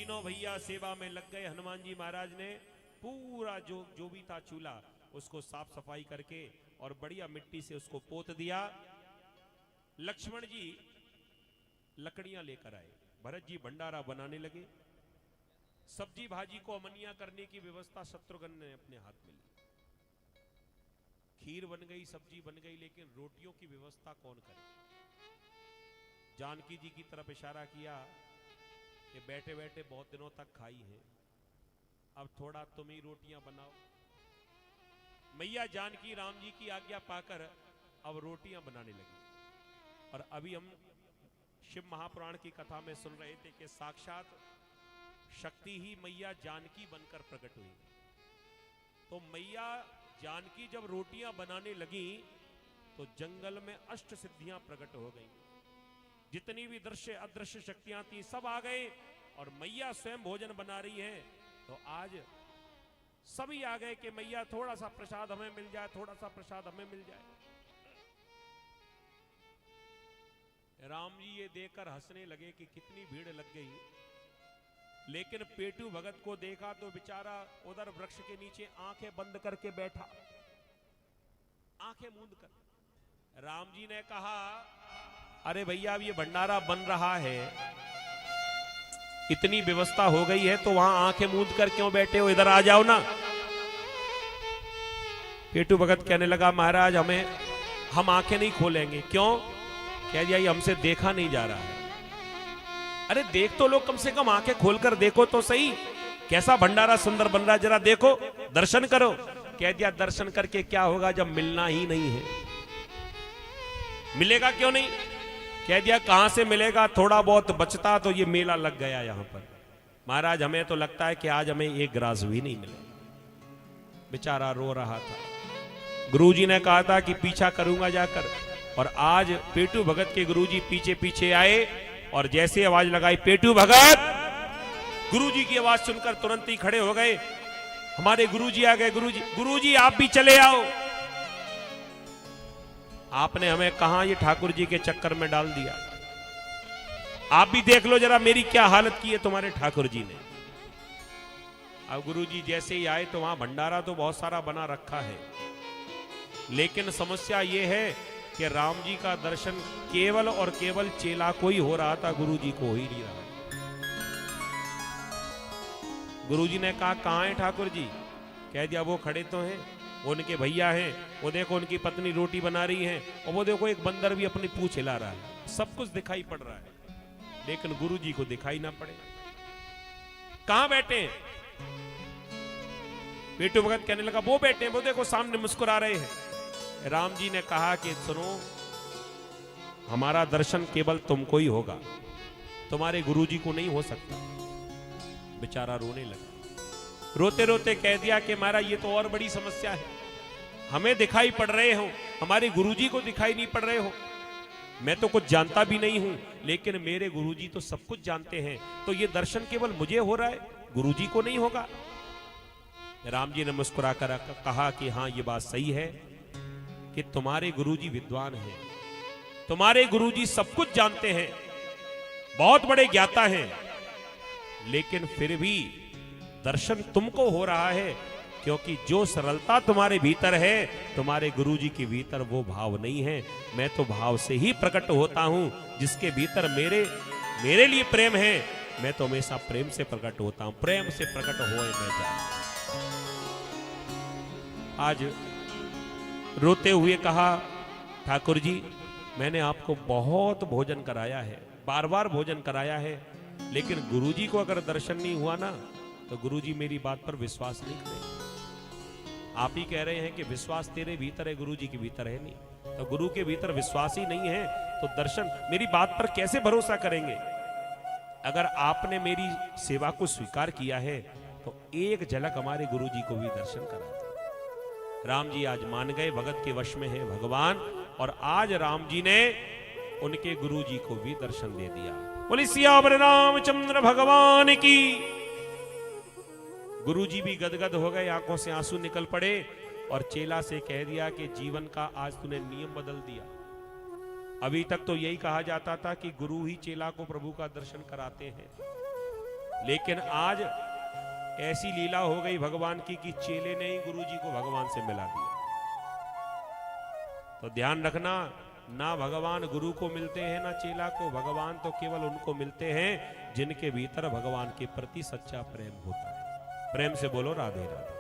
तीनों भैया सेवा में लग गए। हनुमान जी महाराज ने पूरा जो भी था चूल्हा उसको साफ सफाई करके और बढ़िया मिट्टी से उसको पोत दिया। लक्ष्मण जी लकड़ियां लेकर आए, भरत जी भंडारा बनाने लगे। सब्जी भाजी को अमनिया करने की व्यवस्था शत्रुघ्न ने अपने हाथ में ली। खीर बन गई, सब्जी बन गई, लेकिन रोटियों की व्यवस्था कौन करे? जानकी जी की तरफ इशारा किया कि बैठे बैठे बहुत दिनों तक खाई है, अब थोड़ा तुम ही रोटियां बनाओ। मैया जानकी राम जी की आज्ञा पाकर अब रोटियां बनाने लगी। और अभी हम शिव महापुराण की कथा में सुन रहे थे कि साक्षात शक्ति ही मैया जानकी बनकर प्रकट हुई। तो मैया जानकी जब रोटियां बनाने लगी तो जंगल में अष्ट सिद्धियां प्रकट हो गई। जितनी भी दृश्य अदृश्य शक्तियां थी सब आ गए और मैया स्वयं भोजन बना रही है। तो आज सभी आ गए कि मैया थोड़ा सा प्रसाद हमें मिल जाए, थोड़ा सा प्रसाद हमें मिल जाए। राम जी ये देखकर हंसने लगे कि कितनी भीड़ लग गई। लेकिन पेटू भगत को देखा तो बेचारा उधर वृक्ष के नीचे आंखें बंद करके बैठा, आंखें मूंद कर। राम जी ने कहा, अरे भैया अब ये भंडारा बन रहा है, इतनी व्यवस्था हो गई है तो वहां आंखें मूंद कर क्यों बैठे हो, इधर आ जाओ ना। पेटू भगत कहने लगा, महाराज हम आंखें नहीं खोलेंगे। क्यों? कह दिया, ये हमसे देखा नहीं जा रहा है। अरे देख तो लो, कम से कम आंखें खोलकर देखो तो सही, कैसा भंडारा सुंदर बन रहा है, जरा देखो, दर्शन करो। कह दिया, दर्शन करके क्या होगा जब मिलना ही नहीं है। मिलेगा क्यों नहीं? कह दिया, कहां से मिलेगा, थोड़ा बहुत बचता तो ये मेला लग गया यहां पर। महाराज हमें तो लगता है कि आज हमें एक ग्रास भी नहीं मिला। बेचारा रो रहा था। गुरुजी ने कहा था कि पीछा करूंगा जाकर, और आज पेटू भगत के गुरुजी पीछे पीछे आए और जैसे आवाज लगाई, पेटू भगत, गुरुजी की आवाज सुनकर तुरंत ही खड़े हो गए। हमारे गुरुजी आ गए। गुरुजी आप भी चले आओ। आपने हमें कहां ये ठाकुर जी के चक्कर में डाल दिया। आप भी देख लो जरा मेरी क्या हालत की है तुम्हारे ठाकुर जी ने। अब गुरुजी जैसे ही आए तो वहां भंडारा तो बहुत सारा बना रखा है, लेकिन समस्या यह है कि राम जी का दर्शन केवल और केवल चेला को ही हो रहा था, गुरुजी को हो ही नहीं रहा। गुरुजी ने कहा, कहां है ठाकुर जी? कह दिया, वो खड़े तो हैं, वो उनके भैया हैं, वो देखो उनकी पत्नी रोटी बना रही है, और वो देखो एक बंदर भी अपनी पूंछ हिला रहा है। सब कुछ दिखाई पड़ रहा है, लेकिन गुरुजी को दिखाई ना पड़े। कहां बैठे हैं? पेटू भगत कहने लगा, वो बैठे हैं, वो देखो सामने मुस्कुरा रहे हैं। राम जी ने कहा कि सुनो, हमारा दर्शन केवल तुमको ही होगा, तुम्हारे गुरुजी को नहीं हो सकता। बेचारा रोने लगा। रोते रोते कह दिया कि महाराज ये तो और बड़ी समस्या है, हमें दिखाई पड़ रहे हो, हमारे गुरुजी को दिखाई नहीं पड़ रहे हो। मैं तो कुछ जानता भी नहीं हूं, लेकिन मेरे गुरुजी तो सब कुछ जानते हैं, तो ये दर्शन केवल मुझे हो रहा है, गुरुजी को नहीं होगा। राम जी ने मुस्कुरा कर कहा कि हाँ ये बात सही है कि तुम्हारे गुरुजी विद्वान हैं, तुम्हारे गुरुजी सब कुछ जानते हैं, बहुत बड़े ज्ञाता हैं, लेकिन फिर भी दर्शन तुमको हो रहा है क्योंकि जो सरलता तुम्हारे भीतर है, तुम्हारे गुरुजी के भीतर वो भाव नहीं है। मैं तो भाव से ही प्रकट होता हूं, जिसके भीतर मेरे लिए प्रेम है, मैं तो हमेशा प्रेम से प्रकट होता हूं। प्रेम से प्रकट होए मैं जाऊं। आज रोते हुए कहा, ठाकुर जी मैंने आपको बहुत भोजन कराया है, बार बार भोजन कराया है, लेकिन गुरुजी को अगर दर्शन नहीं हुआ ना तो गुरुजी मेरी बात पर विश्वास नहीं करेंगे। आप ही कह रहे हैं कि विश्वास तेरे भीतर है, गुरुजी के भीतर है नहीं। तो गुरु के भीतर विश्वास ही नहीं है तो दर्शन मेरी बात पर कैसे भरोसा करेंगे? अगर आपने मेरी सेवा को स्वीकार किया है तो एक झलक हमारे गुरुजी को भी दर्शन करा दे। राम जी आज मान गए, भगत के वश में है भगवान, और आज राम जी ने उनके गुरुजी को भी दर्शन दे दिया। बोले सियावर रामचंद्र भगवान की। गुरुजी भी गदगद हो गए, आंखों से आंसू निकल पड़े और चेला से कह दिया कि जीवन का आज तूने नियम बदल दिया। अभी तक तो यही कहा जाता था कि गुरु ही चेला को प्रभु का दर्शन कराते हैं, लेकिन आज ऐसी लीला हो गई भगवान की कि चेले ने ही गुरु जी को भगवान से मिला दिया। तो ध्यान रखना, ना भगवान गुरु को मिलते हैं ना चेला को, भगवान तो केवल उनको मिलते हैं जिनके भीतर भगवान के प्रति सच्चा प्रेम होता है। प्रेम से बोलो राधे राधे।